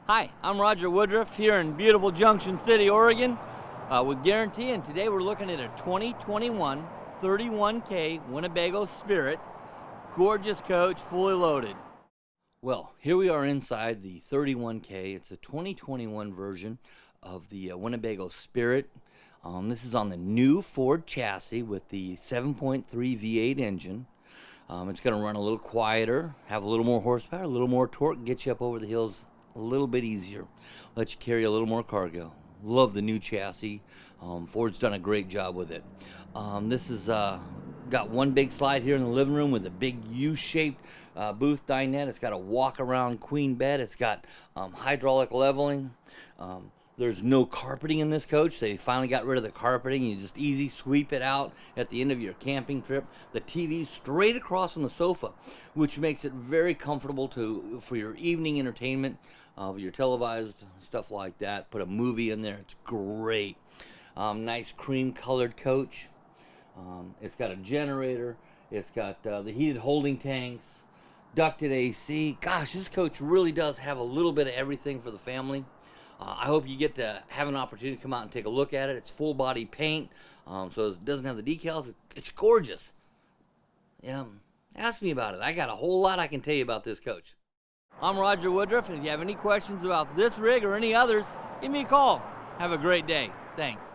Hi, I'm Roger Woodruff here in beautiful Junction City, Oregon with Guarantee, and today we're looking at a 2021 31K Winnebago Spirit. Gorgeous coach, fully loaded. Well, here we are inside the 31K. It's a 2021 version of the Winnebago Spirit. This is on the new Ford chassis with the 7.3 V8 engine. It's going to run a little quieter, have a little more horsepower, a little more torque, get you up over the hills a little bit easier, let you carry a little more cargo. Love the new chassis. Ford's done a great job with it. This is got one big slide here in the living room with a big U-shaped booth dinette. It's got a walk-around queen bed. It's got hydraulic leveling. There's no carpeting in this coach. They finally got rid of the carpeting. You just easy sweep it out at the end of your camping trip. The TV's straight across from the sofa, which makes it very comfortable for your evening entertainment, your televised stuff like that. Put a movie in there. It's great. Nice cream-colored coach. It's got a generator. It's got the heated holding tanks, ducted AC. Gosh, this coach really does have a little bit of everything for the family. I hope you get to have an opportunity to come out and take a look at it. It's full body paint, so it doesn't have the decals. It's gorgeous. Yeah, ask me about it. I got a whole lot I can tell you about this coach. I'm Roger Woodruff, and if you have any questions about this rig or any others, give me a call. Have a great day. Thanks.